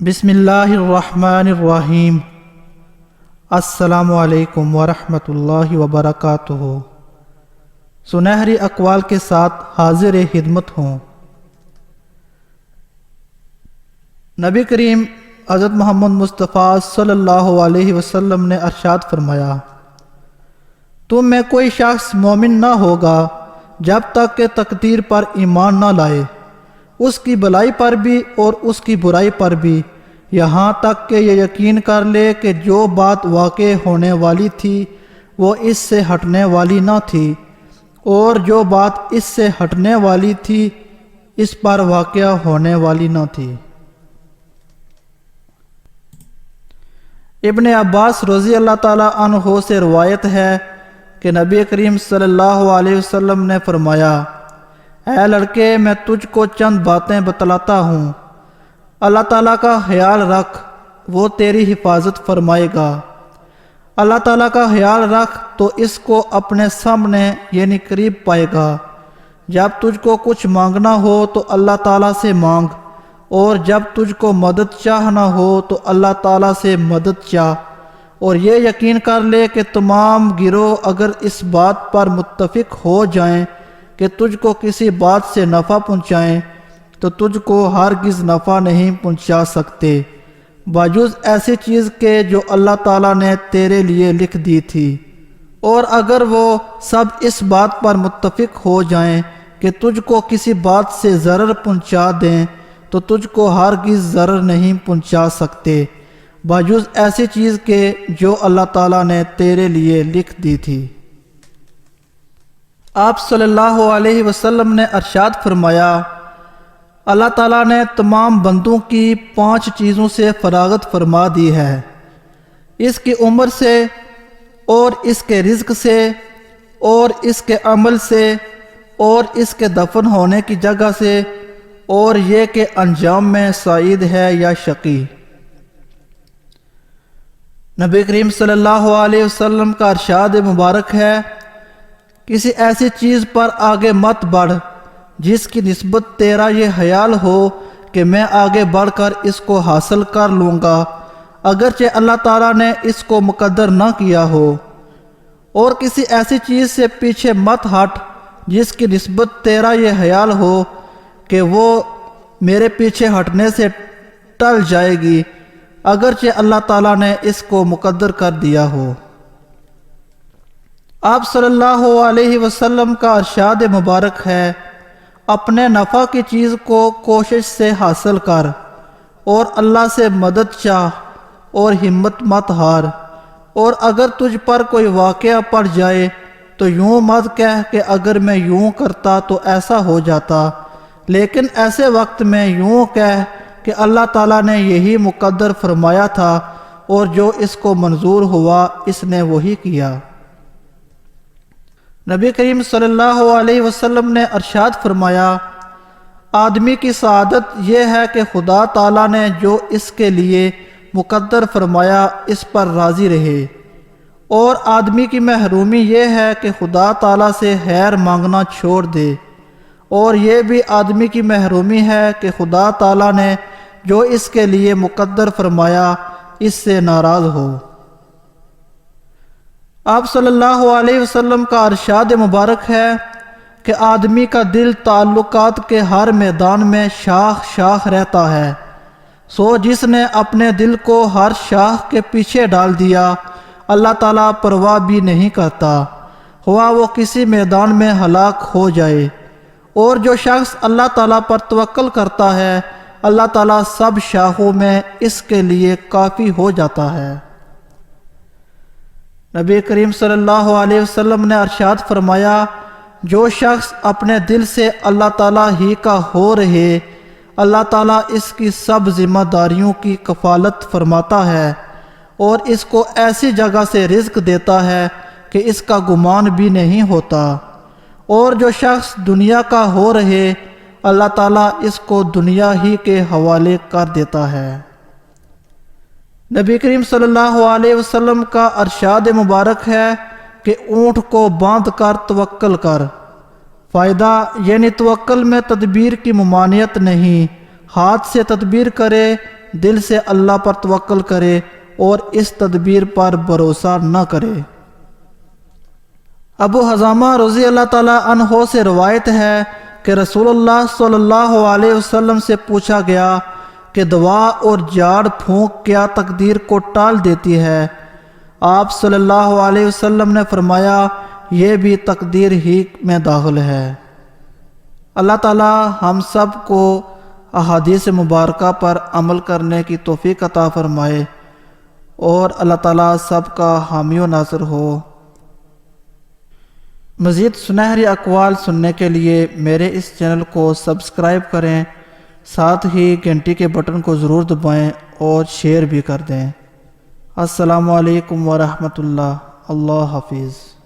بسم اللہ الرحمن الرحیم۔ السلام علیکم ورحمۃ اللہ وبرکاتہ۔ سنہری اقوال کے ساتھ حاضر خدمت ہوں۔ نبی کریم حضرت محمد مصطفیٰ صلی اللہ علیہ وسلم نے ارشاد فرمایا، تم میں کوئی شخص مومن نہ ہوگا جب تک کہ تقدیر پر ایمان نہ لائے، اس کی بھلائی پر بھی اور اس کی برائی پر بھی، یہاں تک کہ یہ یقین کر لے کہ جو بات واقع ہونے والی تھی وہ اس سے ہٹنے والی نہ تھی، اور جو بات اس سے ہٹنے والی تھی اس پر واقع ہونے والی نہ تھی۔ ابن عباس رضی اللہ تعالیٰ عنہ سے روایت ہے کہ نبی کریم صلی اللہ علیہ وسلم نے فرمایا، اے لڑکے، میں تجھ کو چند باتیں بتلاتا ہوں، اللہ تعالیٰ کا خیال رکھ، وہ تیری حفاظت فرمائے گا۔ اللہ تعالیٰ کا خیال رکھ تو اس کو اپنے سامنے یعنی قریب پائے گا۔ جب تجھ کو کچھ مانگنا ہو تو اللہ تعالیٰ سے مانگ، اور جب تجھ کو مدد چاہنا ہو تو اللہ تعالیٰ سے مدد چاہ، اور یہ یقین کر لے کہ تمام گروہ اگر اس بات پر متفق ہو جائیں کہ تجھ کو کسی بات سے نفع پہنچائیں تو تجھ کو ہرگز نفع نہیں پہنچا سکتے بجز ایسی چیز کے جو اللہ تعالیٰ نے تیرے لیے لکھ دی تھی، اور اگر وہ سب اس بات پر متفق ہو جائیں کہ تجھ کو کسی بات سے ضرر پہنچا دیں تو تجھ کو ہرگز ضرر نہیں پہنچا سکتے بجز ایسی چیز کے جو اللہ تعالیٰ نے تیرے لیے لکھ دی تھی۔ آپ صلی اللہ علیہ وسلم نے ارشاد فرمایا، اللہ تعالیٰ نے تمام بندوں کی 5 چیزوں سے فراغت فرما دی ہے، اس کی عمر سے، اور اس کے رزق سے، اور اس کے عمل سے، اور اس کے دفن ہونے کی جگہ سے، اور یہ کہ انجام میں سعید ہے یا شقی۔ نبی کریم صلی اللہ علیہ وسلم کا ارشاد مبارک ہے، کسی ایسی چیز پر آگے مت بڑھ جس کی نسبت تیرا یہ خیال ہو کہ میں آگے بڑھ کر اس کو حاصل کر لوں گا، اگرچہ اللہ تعالیٰ نے اس کو مقدر نہ کیا ہو، اور کسی ایسی چیز سے پیچھے مت ہٹ جس کی نسبت تیرا یہ خیال ہو کہ وہ میرے پیچھے ہٹنے سے ٹل جائے گی، اگرچہ اللہ تعالیٰ نے اس کو مقدر کر دیا ہو۔ آپ صلی اللہ علیہ وسلم کا ارشاد مبارک ہے، اپنے نفع کی چیز کو کوشش سے حاصل کر، اور اللہ سے مدد چاہ، اور ہمت مت ہار، اور اگر تجھ پر کوئی واقعہ پڑ جائے تو یوں مت کہہ کہ اگر میں یوں کرتا تو ایسا ہو جاتا، لیکن ایسے وقت میں یوں کہہ کہ اللہ تعالیٰ نے یہی مقدر فرمایا تھا، اور جو اس کو منظور ہوا اس نے وہی کیا۔ نبی کریم صلی اللہ علیہ وسلم نے ارشاد فرمایا، آدمی کی سعادت یہ ہے کہ خدا تعالیٰ نے جو اس کے لیے مقدر فرمایا اس پر راضی رہے، اور آدمی کی محرومی یہ ہے کہ خدا تعالیٰ سے خیر مانگنا چھوڑ دے، اور یہ بھی آدمی کی محرومی ہے کہ خدا تعالیٰ نے جو اس کے لیے مقدر فرمایا اس سے ناراض ہو۔ آپ صلی اللہ علیہ وسلم کا ارشاد مبارک ہے کہ آدمی کا دل تعلقات کے ہر میدان میں شاخ شاخ رہتا ہے، سو جس نے اپنے دل کو ہر شاخ کے پیچھے ڈال دیا اللہ تعالیٰ پرواہ بھی نہیں کرتا، ہوا وہ کسی میدان میں ہلاک ہو جائے، اور جو شخص اللہ تعالیٰ پر توکل کرتا ہے اللہ تعالیٰ سب شاخوں میں اس کے لیے کافی ہو جاتا ہے۔ نبی کریم صلی اللہ علیہ وسلم نے ارشاد فرمایا، جو شخص اپنے دل سے اللہ تعالیٰ ہی کا ہو رہے، اللہ تعالیٰ اس کی سب ذمہ داریوں کی کفالت فرماتا ہے، اور اس کو ایسی جگہ سے رزق دیتا ہے کہ اس کا گمان بھی نہیں ہوتا، اور جو شخص دنیا کا ہو رہے اللہ تعالیٰ اس کو دنیا ہی کے حوالے کر دیتا ہے۔ نبی کریم صلی اللہ علیہ وسلم کا ارشاد مبارک ہے کہ اونٹ کو باندھ کر توکل کر، فائدہ یعنی توکل میں تدبیر کی ممانعت نہیں، ہاتھ سے تدبیر کرے دل سے اللہ پر توکل کرے اور اس تدبیر پر بھروسہ نہ کرے۔ ابو حذامہ رضی اللہ تعالیٰ عنہ سے روایت ہے کہ رسول اللہ صلی اللہ علیہ وسلم سے پوچھا گیا کہ دعا اور جھاڑ پھونک کیا تقدیر کو ٹال دیتی ہے؟ آپ صلی اللہ علیہ وسلم نے فرمایا یہ بھی تقدیر ہی میں داخل ہے۔ اللہ تعالی ہم سب کو احادیث مبارکہ پر عمل کرنے کی توفیق عطا فرمائے اور اللہ تعالی سب کا حامی و ناصر ہو۔ مزید سنہری اقوال سننے کے لیے میرے اس چینل کو سبسکرائب کریں، ساتھ ہی گھنٹی کے بٹن کو ضرور دبائیں اور شیئر بھی کر دیں۔ السلام علیکم ورحمۃ اللہ۔ اللہ حافظ۔